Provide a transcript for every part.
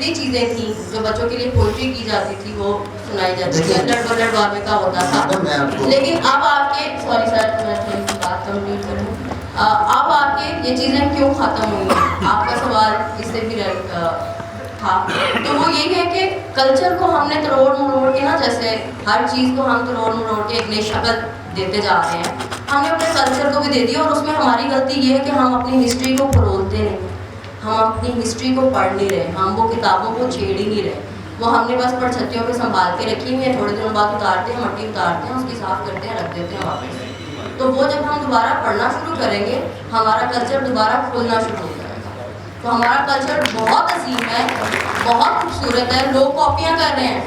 ये चीज़ें थी जो बच्चों के लिए पोइट्री की जाती थी वो सुनाई जाती थी, लड़बाबे का होता था। लेकिन अब आके सॉरी सर मैं थोड़ी सी बात कंप्लीट करूँ, अब आके ये चीज़ें क्यों ख़त्म हुई हैं, आपका सवाल इससे भी था। तो वो यही है कि कल्चर को हमने तरोड़ मरोड़ के ना, जैसे हर चीज़ को हम तरोड़ मरोड़ के एक नई शक्ल देते जा रहे हैं, हमने अपने कल्चर को भी दे दिया। और उसमें हमारी गलती ये है कि हम अपनी हिस्ट्री को फरोलते नहीं, हम अपनी हिस्ट्री को पढ़ नहीं रहे, हम वो किताबों को छेड़ ही नहीं रहे। वो हमने बस पढ़छत्तियों पे संभाल के रखी हुई है, थोड़े दिनों बाद उतारते हैं, मट्टी उतारते हैं, उसकी साफ करते हैं, रख देते हैं वापस। तो वो जब हम दोबारा पढ़ना शुरू करेंगे, हमारा कल्चर दोबारा खुलना शुरू हो जाएगा। तो हमारा कल्चर बहुत अजीम है, बहुत खूबसूरत है। लोग कॉपियाँ कर रहे हैं,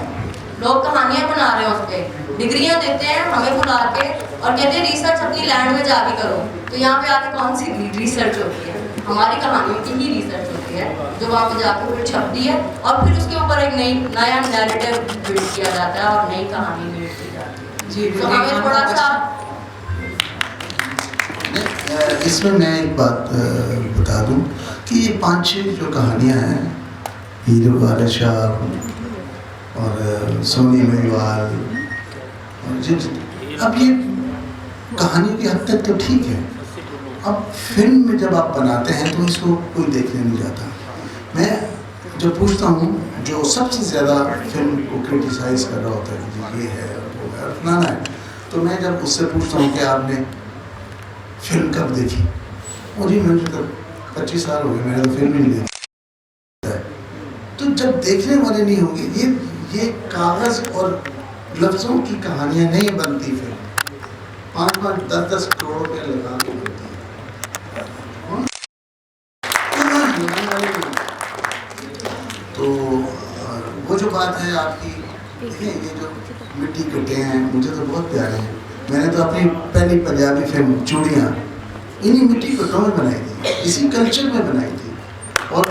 लोग कहानियाँ बना रहे हैं, उस पर डिग्रियाँ देते हैं हमें बुला के और कहते हैं रिसर्च अपनी लैंड में जाके करो। तो यहाँ पे आके कौन सी रिसर्च होती है? हमारी कहानियों की ही रिसर्च होती है जो वहाँ पे जाकर फिर छपती है और फिर उसके ऊपर एक नया नैरेटिव बिल्ड किया जाता है और नई कहानी बिल्ड की जाती है। जी, तो हमें थोड़ा सा इसमें मैं एक बात बता दूं कि ये 5-6 जो कहानियाँ हैं, हीरो वाले शाह और सोनी महिवाल और अब ये कहानी की हद तक तो ठीक है। अब फिल्म में जब आप बनाते हैं तो इसको कोई देखने नहीं जाता। मैं जो पूछता हूँ, जो सबसे ज़्यादा फिल्म को क्रिटिसाइज़ कर रहा होता है कि ये है वो है और फलाना है, तो मैं जब उससे पूछता हूँ कि आपने फिल्म कब देखी, और जी मुझे तो 25 साल हो गए, मैंने तो फिल्म ही नहीं देखी। तो जब देखने वाले नहीं होंगे, ये कागज़ और लफ्ज़ों की कहानियाँ नहीं बनती। फिल्म 5-5, 10-10 करोड़ रुपये लगा के बनती है। तो वो जो बात है आपकी, देखिए ये जो मिट्टी कटे हैं मुझे तो बहुत प्यारे हैं। मैंने तो अपनी पहली पंजाबी फिल्म चूड़ियाँ इन्हीं मिट्टी कटों में बनाई थी, इसी कल्चर में बनाई थी। और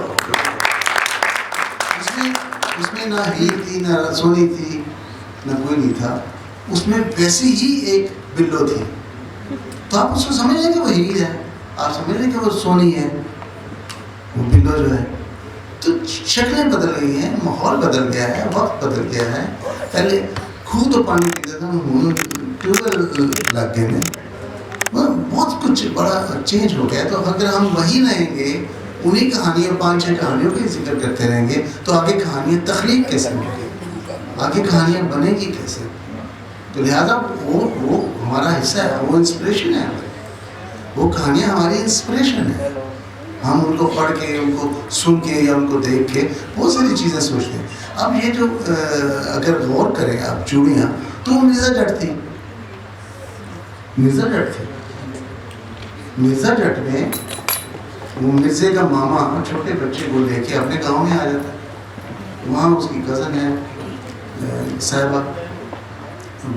उसमें ना हीर थी, ना सोनी थी, ना कोई नहीं था। उसमें वैसी ही एक बिल्लो थी, तो आप उसको समझ लें कि वो हीर है, आप समझ लें कि वो सोनी है, वो बिल्लो जो है। तो शक्लें बदल गई हैं, माहौल बदल गया है, वक्त बदल गया है। पहले खूह तो पानी पीते थे, ट्यूबवेल लग गए हैं, बहुत कुछ बड़ा चेंज हो गया। तो अगर हम वही रहेंगे, उन्हीं कहानियों 5-6 कहानियों का जिक्र करते रहेंगे, तो आगे कहानियाँ तख्लीक कैसे होंगी, आगे कहानियाँ बनेगी कैसे? तो लिहाजा वो हमारा हिस्सा है, वो इंस्पिरेशन है, वो कहानियाँ हमारी इंस्पिरेशन है। हम उनको पढ़ के, उनको सुन के या उनको देख के बहुत सारी चीज़ें सोचते हैं। अब ये जो अगर गौर करें आप चूड़ियाँ, तो वो मिर्ज़ा जट थी, मिर्ज़ा जट थी। मिर्ज़ा जट में वो मिर्ज़े का मामा छोटे बच्चे को लेके अपने गांव में आ जाता है। वहाँ उसकी कज़न है साहिबा,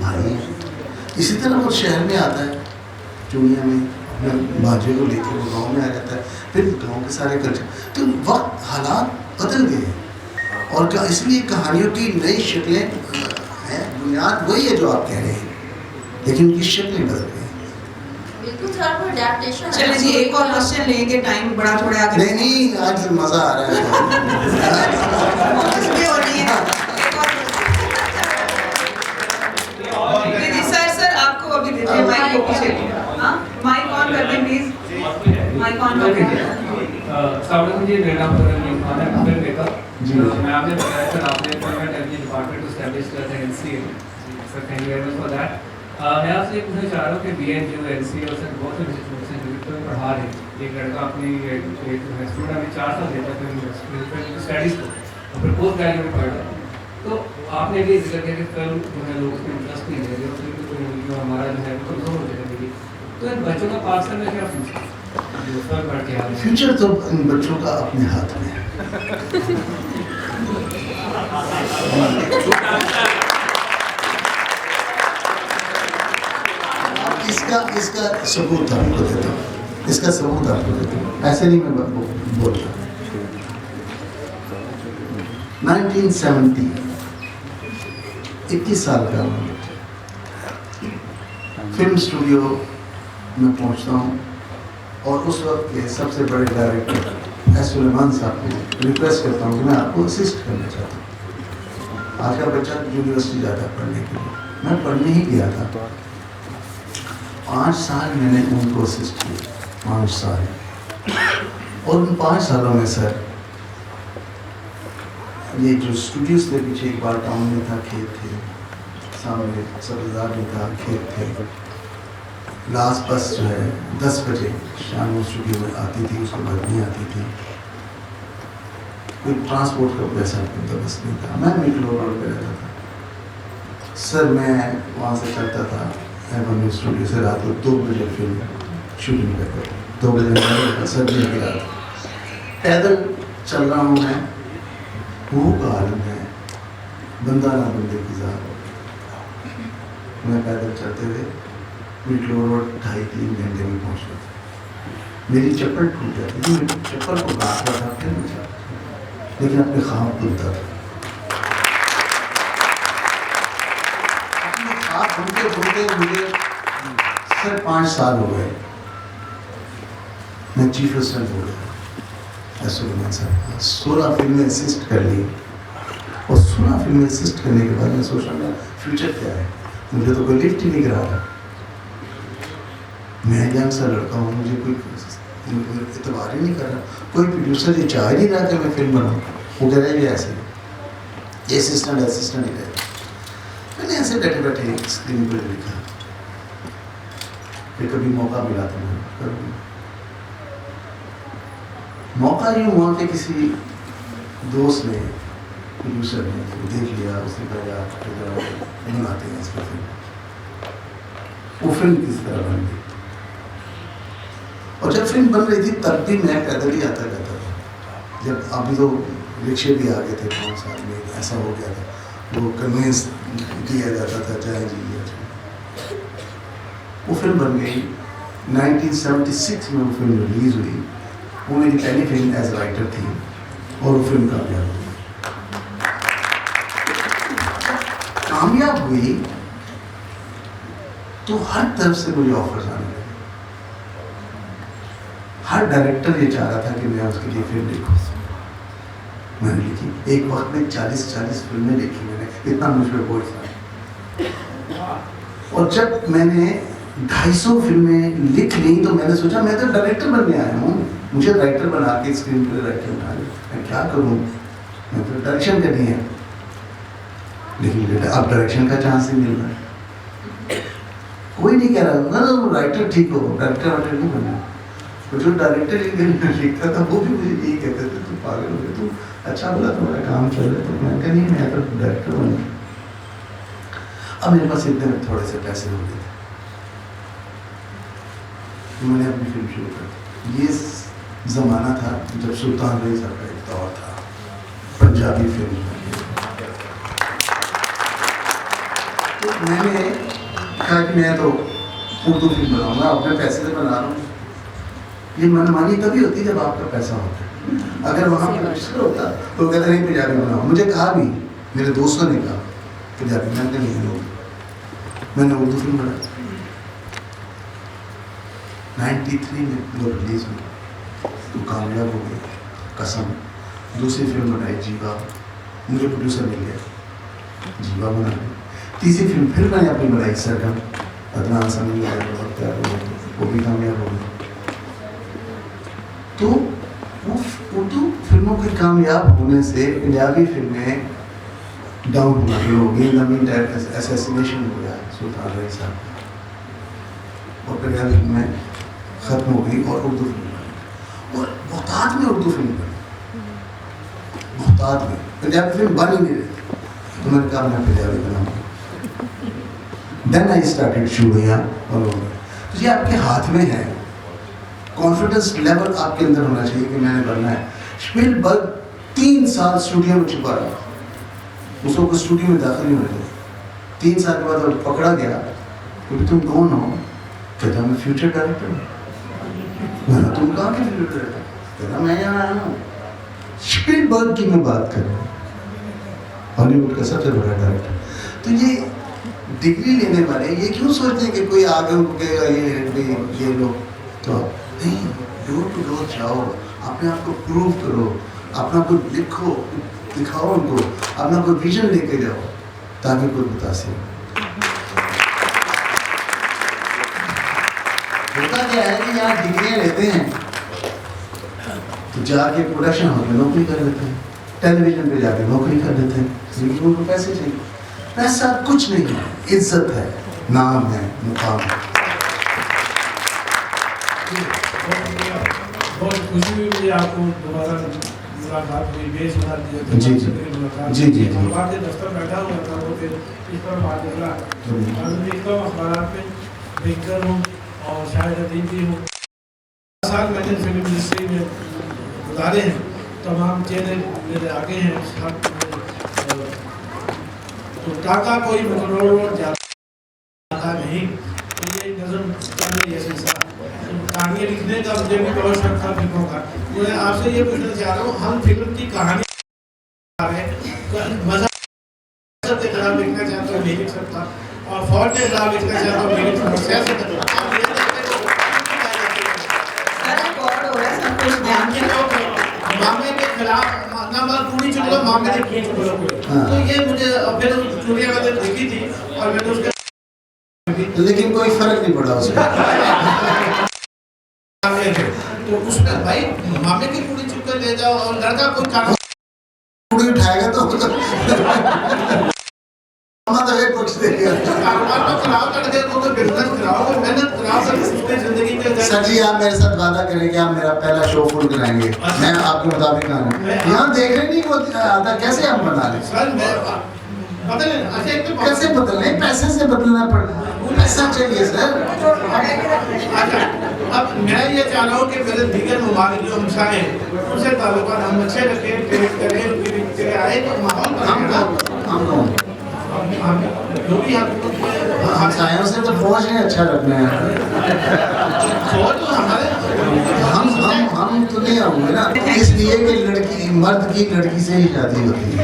भाई है। इसी तरह वो शहर में आता है चूड़ियाँ में, अपने बाजे को लेकर वो गांव में आ जाता है। फिर गांव के सारे कल्चर, तो वक्त हालात बदल गए और इसलिए कहानियों की नई शक्लें हैं। बुनियाद वही है जो आप कह रहे हैं, लेकिन उनकी शक्लें बदल गई। चलिए जी, एक और क्वेश्चन लेंगे, टाइम बड़ा थोड़ा आगे। नहीं, आज मजा आ रहा है। इसमें हो रही है। सर आपको अभी देते हैं माइक को पीछे। हाँ, माइक ऑन कर दें प्लीज, माइक ऑन कर दें। सावधान जी, मेरा नाम फिल्म मेकर जी। मैं आपने बताया सर, आपने डिपार्टमेंट एस्टैब्लिश किया था NCA, sir thank you very much for that. मैं आपसे ये पूछना चाह रहा हूँ कि बीएनजी और एनसीए और सर बहुत से पढ़ा रहे हैं। एक लड़का अपनी स्टूडेंट अभी 4 साल देता है स्टडीज़ को, और फिर पोस्ट ग्रेजुएट में पढ़ रहा है। तो आपने भी जिक्र किया कि फिल्म जो है लोगों को इंटरेस्ट नहीं है, जो फिल्म जो हमारा जो है कमजोर हो जाएगा। तो इन बच्चों का पार्सल में क्या फ्यूचर? फ्यूचर तो इन बच्चों का अपने हाथ में है। इसका सबूत आपको देता हूँ, इसका सबूत आपको देता हूँ, ऐसे नहीं मैं बोल रहा। 1970, 21 साल का हूँ, फिल्म स्टूडियो में पहुँचता हूँ और उस वक्त के सबसे बड़े डायरेक्टर एस सुलेमान साहब को रिक्वेस्ट करता हूँ कि मैं आपको असिस्ट करना चाहता हूँ। आज का बच्चा यूनिवर्सिटी जाता है पढ़ने के लिए, मैं पढ़ने ही गया था। 5 साल मैंने उनको असिस्ट किया, 5 साल। और उन 5 सालों में सर ये जो स्टूडियोज थे पीछे एक बार टाउन में था, खेत थे सामने, सब्ज़ार में था, खेत थे। लास्ट बस जो है 10 बजे शाम को स्टूडियो में आती थी, उसके बाद नहीं आती थी। कोई ट्रांसपोर्ट का पैसा बस नहीं था। मैं मिडल रोड पे रहता था सर। मैं वहाँ से चलता था एवेन्यू स्टूडियो से, रात को 2 बजे फिल्म शूटिंग करता था। 2 बजे सर्दी की रात पैदल चल रहा हूँ मैं, वो का आलम है, बंदा ना बंदे की जात। मैं पैदल चलते हुए मिडल रोड 2.5-3 घंटे में पहुँच गया था। मेरी चप्पल टूट जाती थी, मेरी चप्पल को काट रहा था फिर मुझे, लेकिन अपने ख्वाब भूलता था। अपने ख्वाब भूलते मुझे सर 5 साल हो गए। मैं चीफ असिस्टेंट हो गया एस सुलेमान साहब। 16 फिल्में असिस्ट कर ली, और 16 फिल्में असिस्ट करने के बाद मैं सोच रहा था फ्यूचर क्या है। मुझे तो कोई लिफ्ट ही नहीं करा रहा, मैं यंग सा लड़का हूँ, मुझे कोई इतबार ही नहीं कर रहा। कोई प्रोड्यूसर ये चाह नहीं रहा कि मैं फिल्म बनाऊँ, वो कह रहा है ये ऐसे ये असिस्टेंट ही रहे। मैंने ऐसे बैठे बैठे स्क्रीन पर लिखा, फिर कभी मौका मिला तो मैं करूँगा। मौका यूँ हुआ कि किसी दोस्त ने, प्रोड्यूसर ने देख लिया, उसने कहा यार बनाते हैं इस पर फिल्म। वो फिल्म किस तरह बन गई, और जब फिल्म बन रही थी तब भी मैं पैदल ही आता रहता था। जब अभी तो रिक्शे भी आ गए थे 5 साल में, ऐसा हो गया था, वो कन्वेंस दिया जाता था चाहे जी। वो फिल्म बन गई 1976 में, वो फिल्म रिलीज हुई। वो मेरी पहली फिल्म एज राइटर थी, और वो फिल्म कामयाब हुई। कामयाब हुई तो हर तरफ से मुझे ऑफर्स आने लगे। हर डायरेक्टर ये चाह रहा था कि मैं उसके लिए फिल्म लिखूं। मैंने लिखी, एक वक्त में 40 फिल्में लिखी मैंने, इतना मुझ पर बोझ था। और जब मैंने 250 फिल्में लिख ली तो मैंने सोचा मैं तो डायरेक्टर बनने आया हूँ, मुझे राइटर बना के स्क्रीन पर राइटर बना के मैं क्या करूँ, मैं तो डायरेक्शन करनी है। लेकिन अब डायरेक्शन का चांस ही मिल रहा है, कोई नहीं कह रहा ना राइटर ठीक हो, डायरेक्टर नहीं बनना। तो जो डायरेक्टर लिखता था वो भी मुझे यही कहते थे तू पागल हो गया, तू अच्छा बोला तुम्हारा काम चल रहा है। तो मैं कहा नहीं, मैं तो डायरेक्टर बनूँ। अब मेरे पास इतने में थोड़े से पैसे हो गए थे, तो मैंने अपनी फिल्म शुरू कर दी। ये ज़माना था जब सुल्तान रेज़ा का एक दौर था, पंजाबी फिल्म। तो मैंने कहा कि मैं तो उर्दू फिल्म बनाऊंगा, अपने पैसे से बना रहा हूँ। ये मनमानी तभी होती है जब आपका पैसा होता है। अगर वहाँ प्रोड्यूसर होता तो कहते नहीं पंजाबी बनाओ। मुझे कहा भी, मेरे दोस्तों ने कहा पंजाबी, मैंने नहीं होगी, मैंने उर्दू फिल्म बनाई। 93 में वो रिलीज हुई तो कामयाब हो गई कसम। दूसरी फिल्म बनाई जीवा, मुझे प्रोड्यूसर मिल गया, जीवा बना ली। तीसरी फिल्म फिर मैंने अपनी बनाई सरगम, अदनान सामी वो भी कामयाब हो गई। तो वो उर्दू फिल्मों के कामयाब होने से पंजाबी फिल्में डाउन हो गई। नवीन टाइप असैसिनेशन हो गया सुल्तान रेज़ा साहब, और पंजाबी फिल्में ख़त्म हो गई और उर्दू फिल्म बनी। और बहुतात में उर्दू फिल्म बनी, बहुतात में। पंजाबी फिल्म बन ही नहीं रही, तो मैंने कहा मैं पंजाबी बनाऊँगा। देन आई स्टार्टेड शूटिंग और तो ये आपके हाथ में है। कॉन्फिडेंस लेवल आपके अंदर होना चाहिए कि मैंने बनना है। स्पीलबर्ग 3 साल स्टूडियो में छुपा रहा, उसको कोई स्टूडियो में दाखिल नहीं होने। 3 साल के बाद पकड़ा गया, क्योंकि तुम कौन हो? कहता मैं फ्यूचर डायरेक्टर हूँ। मैंने तुम कहाँ के फ्यूचर डायरेक्टर? कहता मैं यहाँ आया हूँ। स्पीलबर्ग की मैं बात कर रहा हूँ, हॉलीवुड का सबसे बड़ा डायरेक्टर। तो ये डिग्री लेने वाले ये क्यों सोचते हैं कि कोई आगे उनको कहेगा ये लोग, तो नहीं, डोर टू डोर जाओ, अपने आप को प्रूव करो, अपना को लिखो, दिखाओ उनको, अपना कोई विजन लेके जाओ ताकि कोई मुतासिर होता क्या है कि यहाँ डिग्रियाँ लेते हैं तो जाके प्रोडक्शन हाउस में नौकरी कर लेते हैं, टेलीविजन पे जाके नौकरी कर लेते हैं, लेकिन उनको पैसे चाहिए। पैसा कुछ नहीं है, इज्जत है, नाम है, मुकाम है। बहुत खुशी हुई मुझे आपको दोबारा मुलाकात हुई, बेसुरा जी जी जी जी जी बाद दफ्तर बैठा हुआ था वो फिर इस पर बात निकला और देखता हूँ अखबार में देखकर हूँ और शायद अदीब भी हूँ। साल मैंने फिल्म इंडस्ट्री में गुजारे हैं, तमाम चेहरे मेरे आगे हैं, तो टाका कोई करोड़ ज़्यादा नहीं, तो ये नज़म चलने जैसे सा कहानी लिखने का मुझे भी बहुत शौक था फिल्मों का। मैं आपसे ये पूछना चाह रहा हूँ, हम फिल्म की कहानी मज़हब के खिलाफ लिखना चाहते हो नहीं लिख सकता, और फौज के खिलाफ लिखना चाहते हो नहीं लिख सकता, सियासत के खिलाफ मामले के खिलाफ नंबर पूरी चुटलो मामले की पूरी चुटलो, तो ये मुझे फिर चुनिया वाले देखी थी और मैंने उसके लेकिन कोई फर्क नहीं पड़ा उसमें। तो उसमें भाई मामले की पूरी चुटलो ले जाओ और लड़का कोई काम पूरी उठाएगा तो तो एक पक्ष देगा। कारोबार में कराओ, लड़के को तो बिजनेस कराओ, मेहनत कराओ, सब उसके जिंदगी के सर जी आप मेरे साथ वादा करें कि आप मेरा पहला शो फुल कराएंगे, मैं आपके मुताबिक आऊँ। यहाँ देख रहे नहीं वो आता कैसे हम बना लें। सर मैं बदले कैसे बदलने, पैसे से बदलना पड़ता, पैसा चाहिए सर। अच्छा, अब मैं ये चाह रहा हूँ कि मेरे दीगर ममालिक जो हमसाए हैं उनसे ताल्लुकात हम अच्छे रखें, ट्रेड करें, उनकी पिक्चरें आए तो माहौल बनेगा। जो भी हमसायों से तो फौज ने अच्छा रखना है। फौज तो हमारे हम तो नहीं आऊंगे ना, इसलिए कि लड़की मर्द की लड़की से ही शादी होती है,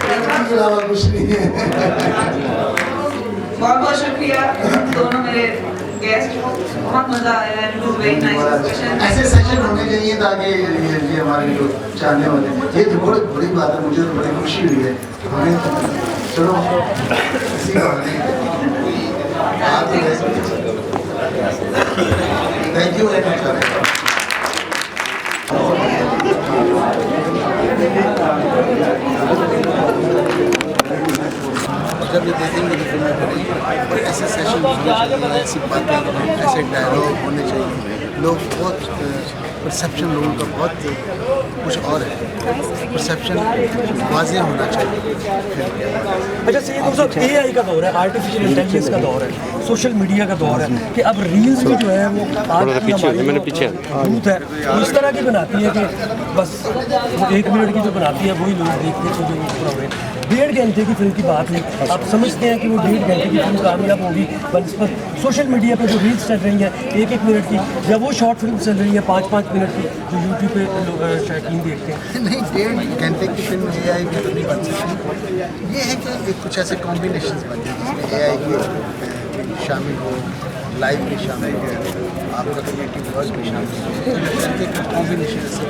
लड़की के अलावा कुछ नहीं है। बहुत बहुत शुक्रिया दोनों मेरे गेस्ट को, बहुत मजा आया, it was very nice discussion. ऐसे सेशन होने चाहिए ताकि ये हमारे जो चाहने वाले, ये तो बहुत बड़ी बात है, मुझे तो बड़ी खुशी हुई है हमें। चलो इसी बहाने थैंक यू वेरी मच। जब ये देखेंगे कि फिल्में बनी और ऐसे सेशन होने चाहिए, ऐसी बातें, ऐसे डायलॉग होने चाहिए, लोग बहुत परसेप्शन लोगों का बहुत कुछ और है, परसेप्शन वाज़ेह होना चाहिए। अच्छा सही दोस्तों, AI का दौर है, आर्टिफिशियल इंटेलिजेंस का दौर है, सोशल मीडिया का दौर है कि अब रील्स भी जो है वो आज की हमारी यूथ है वो इस तरह की बनाती है कि बस वो 1 मिनट की जो बनाती है वही लोग देखते हैं। तो जो पूरा हुए 1.5 घंटे की फिल्म की बात है, आप समझते हैं कि वो 1.5 घंटे की फिल्म कामयाब होगी बनस्पत सोशल मीडिया पे जो रील्स चल रही हैं 1-1 मिनट की, या वो शॉर्ट फिल्म चल रही है 5-5 मिनट की जो यूट्यूब पे शौकीन देखते हैं। नहीं, 1.5 घंटे की फिल्म AI में तो नहीं बन सकती। ये है कि कुछ ऐसे कॉम्बिनेशन बन जाए जिसमें AI की शामिल हो, लाइव भी शामिल हो, आपका क्रिएटिव वर्क भी शामिल हो, कॉम्बिनेशन ऐसे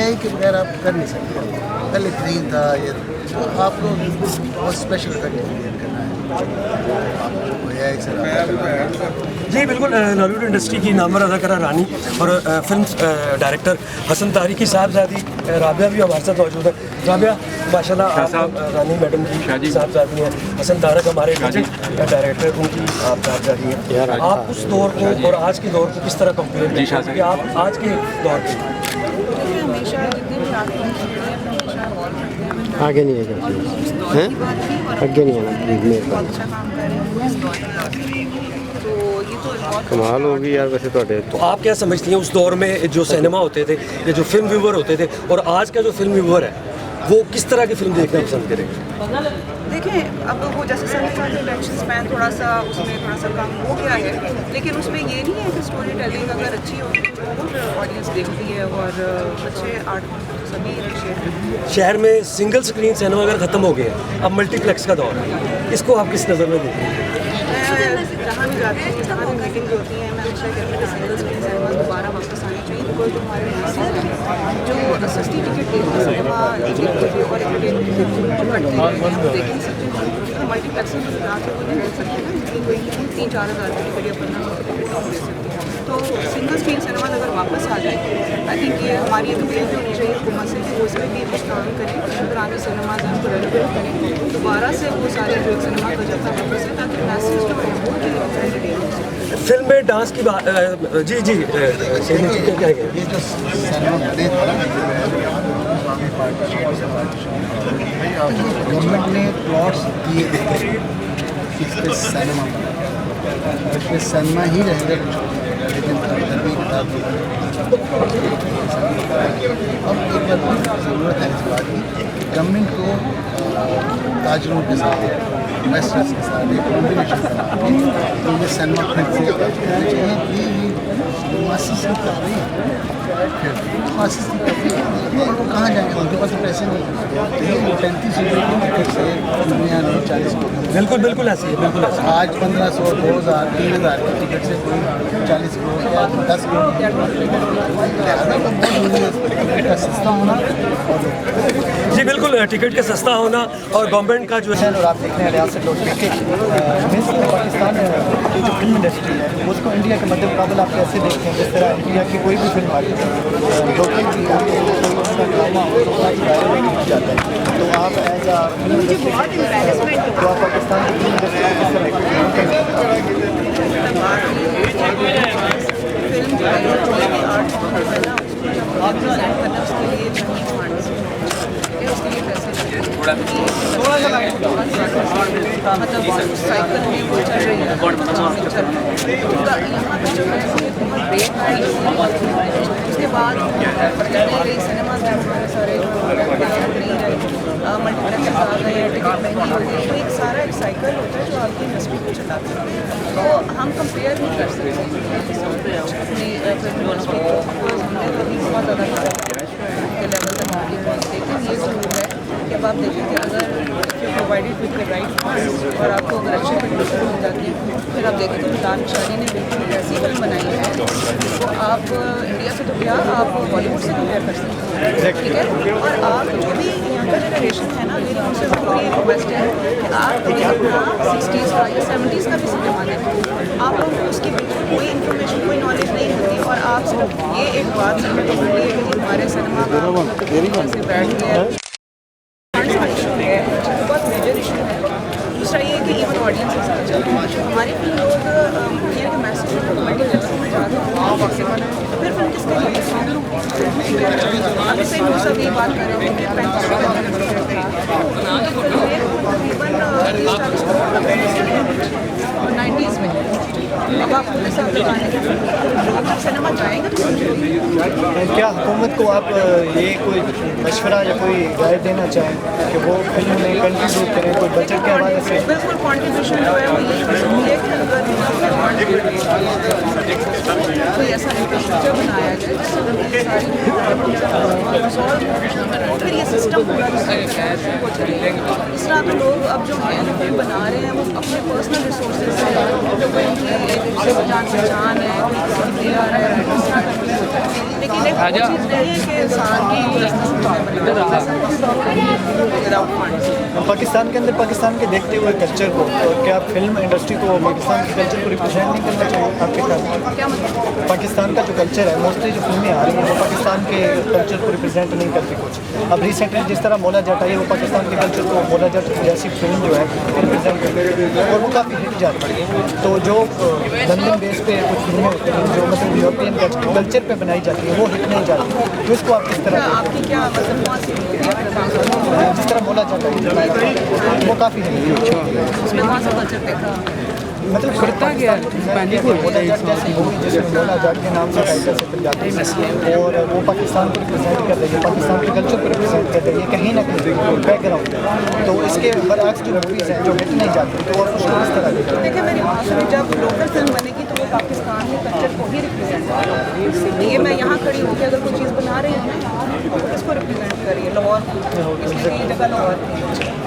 AI के बगैर आप कर नहीं सकते। पहले ग्रीन था, ये तो आपको बहुत स्पेशल इफेक्ट क्रिएट करना है, आपको AI से जी बिल्कुल, नॉलीवुड इंडस्ट्री की नामवर अदाकारा रानी और फिल्म डायरेक्टर हसन तारिकी साहबजादी राबिया भी हमारे साथ मौजूद है। राबिया माशाल्लाह आप रानी मैडम की साहबजादी हैं, हसन तारक हमारे डायरेक्टर उनकी आप साहबजादी हैं। आप उस दौर को और आज के दौर को किस तरह कंपेयर करते हैं कि आप आज के दौर पे आगे नहीं आएगा, हैं आगे नहीं आना प्लीज मेरे पास। कमाल होगी यार वैसे तो आप क्या समझती हैं उस दौर में जो सिनेमा होते थे या जो फिल्म व्यूवर होते थे और आज का जो फिल्म व्यूवर है वो किस तरह की फिल्म देखना पसंद करेंगे? देखिए अब वो जैसे सर ने कहा कि अटेंशन स्पैन थोड़ा सा उसमें थोड़ा सा कम हो गया है, लेकिन उसमें ये नहीं है कि स्टोरी टेलिंग अगर अच्छी होती है तो ऑडियंस देखती है और अच्छे आर्ट सभी अच्छे। शहर में सिंगल स्क्रीन सिनेमा अगर ख़त्म हो गया अब मल्टीप्लेक्स का दौर है, इसको आप किस नज़र में देखते हैं? जहाँ जहाँ भी जाती हूँ, जहाँ भी मीटिंग्स होती हैं, मैं हमेशा कहती हूँ कि सिंगल स्क्रीन सिनेमा दोबारा वापस आनी चाहिए, बिकॉज जो हमारे जो सस्ती टिकट देती है सिनेमा और देख नहीं सकते, मल्टीप्लेक्स में जाकर वो नहीं देख सकते ना, इसलिए कोई 3-4 हज़ार की टिकट या 15 टिकट आप दे सकते हैं। तो सिंगल स्क्रीन सिनेमा अगर वापस आ जाए, आई थिंक ये हमारी एक अपील भी होनी चाहिए हुकूमत से कि वो इसमें भी कुछ काम करें, पुराने सिनेमा से उसको रेनोवेट करें, दोबारा से वो सारे जो सिनेमा का जगह वापस है, ताकि मैसेज जो है वो एंटरटेन। फिल्म में डांस की बात जी जी क्या है ये जो सिनेमा बने गवर्नमेंट ने प्लॉट्स दिए थे इसके सिनेमा इसके सिनेमा ही रहेगा, लेकिन अभी बता दिया अब एक बार ज़रूरत है इस बात की गवर्नमेंट को ताजरों के साथ इन्वेस्टर्स के साथ एक कॉम्बिनेशन करना ये सिनेमा फिर से चाहिए कि मासिस कर रही है, फिर मासिस कर रही है और वो कहाँ जाएंगे, उनके पास तो पैसे नहीं है, 35 रुपये टिकट से दुनिया में 40 करोड़, बिल्कुल बिल्कुल ऐसी है, बिल्कुल ऐसी आज 1500, 2000, 3000 की टिकट से कोई 40 करोड़ या 10 करोड़ लिहाजा तो बहुत जरूरी है टिकट का सस्ता होना जी बिल्कुल टिकट का सस्ता होना और गवर्नमेंट का जो है। और आप देख रहे हैं रियासत रोड पे पाकिस्तान की जो फिल्म इंडस्ट्री है उसको इंडिया के मध्य मुकाबला आप कैसे देखते हैं, जिस तरह इंडिया की कोई भी फिल्म आती है लोकल की उसका ड्रामा जाता है, तो आप एज आ तो आप पाकिस्तान की फिल्म इंडस्ट्री को किस तरह देखते हैं? फिल्म जो है कोई भी आर्ट फॉर्म है ना, उसको जब प्रेजेंट करना उसके लिए चाहिए फंड्स, उसके लिए पैसे मतलब साइकिल में वो चल रही है, चल रहा है उसका यहाँ पे जो है वो ब्रेक आई, उसके बाद कई सिनेमा में हमारे सारे नहीं रहे, मल्टीप्लेक्स आ गए, टिकट महंगी हो गई, तो एक सारा एक साइकिल होता है जो आपकी इंडस्ट्री को चलाता है, तो हम कंपेयर नहीं कर सकते अपनी फिल्म इंडस्ट्री को, हमने तो अभी बहुत ज़्यादा के लेवल तक आगे पहुँच, लेकिन ये ज़रूर है कि अब आप देखें कि अगर provided with the right funds और आपको अगर अच्छी कंडीशन मिल जाती है, फिर आप देखें तो निदान शादी ने बिल्कुल ऐसी फिल्म बनाई है जिसको आप इंडिया से तो क्या आप बॉलीवुड से कंपेयर कर सकते हैं, ठीक है, और आप जो भी यहाँ का जनरेशन है ना, मेरी उनसे पूरी रिक्वेस्ट है कि आप अपना 60s का या 70s का भी सिनेमा देखें, आप लोगों को उसकी बिल्कुल कोई इन्फॉर्मेशन कोई नॉलेज नहीं होती, और आप सिर्फ ये एक बात समझ लीजिए कि हमारे सिनेमा का से बैठ गया बहुत मेजर इशू है। दूसरा ये कि इवन ऑडियंस के साथ चल रहा है हमारी फिल्म लोग ये कि मैसेज मल्टीप्लेक्स में जाते हैं तो फिर फिल्म किसके लिए अभी सही लोग सब ये बात कर रहे हैं कि 35 का 90s में अब आप पूरे साथ लोग सिनेमा जाएंगे तो क्या हुकूमत को आप ये कोई मशवरा या कोई राय देना चाहें कि वो फिल्म में कंट्रीब्यूट करें कोई बजट के हवाले से? बिल्कुल कॉन्ट्रीब्यूशन जो है वो यही है कि अगर कोई ऐसा इंफ्रास्ट्रक्चर बनाया जाए जिससे फिर ये सिस्टम पूरा वो चलेगा। इस तरह तो लोग अब जो है बना रहे हैं वो अपने पर्सनल रिसोर्सेज से, जो कोई उनकी जान पहचान है, कोई आ रहा है, इस तरह का कुछ होता है, लेकिन एक चीज़ नहीं है कि इंसान पाकिस्तान के अंदर पाकिस्तान के देखते हुए कल्चर को, तो क्या फिल्म इंडस्ट्री को पाकिस्तान के कल्चर को रिप्रेजेंट नहीं करना चाहिए आपके ख्याल? क्या मतलब पाकिस्तान का जो कल्चर है, मोस्टली जो फिल्में आ रही हैं वो पाकिस्तान के कल्चर को रिप्रेजेंट नहीं करती कुछ। अब रिसेंटली जिस तरह मौला जट आई, वो पाकिस्तान के कल्चर को मौला जट जैसी फिल्म जो है रिप्रेजेंट करती है और वो काफ़ी हिट जाती है। तो जो लंदन बेस पे कुछ फिल्में होती हैं जो मतलब यूरोपियन कल्चर पे बनाई जाती है वो हिट नहीं जाती, तो इसको आप किस तरह आपकी क्या मतलब कौन सी जिस तरह मौला जट आई वो काफ़ी हिट उसमें कौन सा कल्चर देखा? मतलब करता गया मौला जट जैसी मूवी जिसमें मौला जट के नाम से टाइटल से जाती है और वो पाकिस्तान को रिप्रेजेंट कर रही है, पाकिस्तान के कल्चर को रिप्रेजेंट कर रही है कहीं ना कहीं बैकग्राउंड है। तो इसके बरअक्स जो मूवीज़ हैं जो हिट नहीं जाती तो और उसको किस तरह देखते हैं? देखिए मेरी बात में जब लोकल फिल्म बनेगी तो वो पाकिस्तान के कल्चर को ही रिप्रेजेंट करेगी। ये मैं यहाँ खड़ी होकर अगर कोई चीज़ बना रही हूँ ना तो इसको रिप्रेजेंट करिए लाहौर, इसलिए ये जगह लाहौर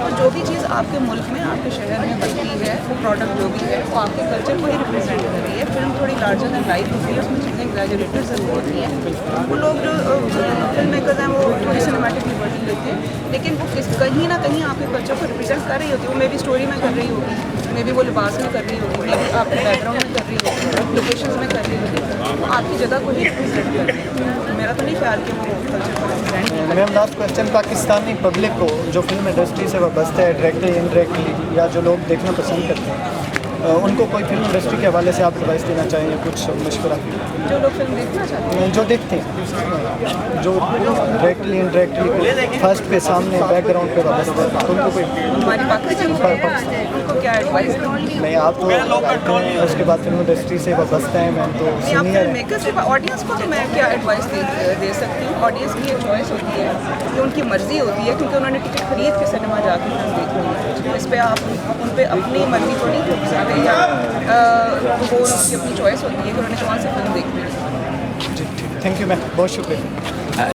और जो भी चीज़ आपके मुल्क में आपके शहर में बनती है वो प्रोडक्ट जो भी है वो आपके कल्चर को ही रिप्रेजेंट कर रही है। फिल्म थोड़ी लार्जर दैन लाइफ होती है, उसमें चीज़ें एग्जैजरेटेड ज़रूर होती हैं। वो लोग जो फिल्म मेकर्स हैं वो थोड़ी सिनेमैटिक लिबर्टी लेते हैं, लेकिन वो कहीं ना कहीं आपके कल्चर को रिप्रेजेंट कर रही होती है। वो मे भी स्टोरी में कर रही होगी, मे भी वो लिबास में कर रही होगी, मे भी आपके बैकग्राउंड में कर रही होगी, लोकेशंस में कर रही होगी, वो आपकी जगह को ही रिप्रेजेंट कर रही होगी। मेरा तो नहीं ख्याल कि वो कल्चर को represent. Ma'am last question, Pakistani public को जो फिल्म इंडस्ट्री से वाबस्ता है डायरेक्टली इनडायरेक्टली या जो लोग देखना पसंद करते हैं, उनको कोई फिल्म इंडस्ट्री के हवाले से आप एडवाइस देना चाहेंगे, कुछ मशवरा? जो लोग फिल्म देखना चाहते हैं, जो देखते हैं, जो डायरेक्टली इनडायरेक्टली फर्स्ट पे सामने बैकग्राउंड पे वाबस्ता है, तो उनको कोई हमारी पाकिस्तानी उनको क्या एडवाइस दूँगी? नहीं, आप तो उसके बाद फिल्म इंडस्ट्री से वाबस्ता है मैम, तो नहीं, आप सीनियर फिल्म मेकर्स से ऑडियंस को तो मैं क्या एडवाइस दे सकती हूँ। ऑडियंस की एक चॉइस होती है, ये उनकी मर्ज़ी होती है, क्योंकि उन्होंने टिकट खरीद के सिनेमा जाकर फिल्म देखनी है। इस पर आप उन पर अपनी मर्ज़ी को नहीं थोप सकते, या वो उनकी अपनी चॉइस होती है कि उन्होंने कौन सी फिल्म देखनी है। जी ठीक, थैंक यू मैम, बहुत शुक्रिया।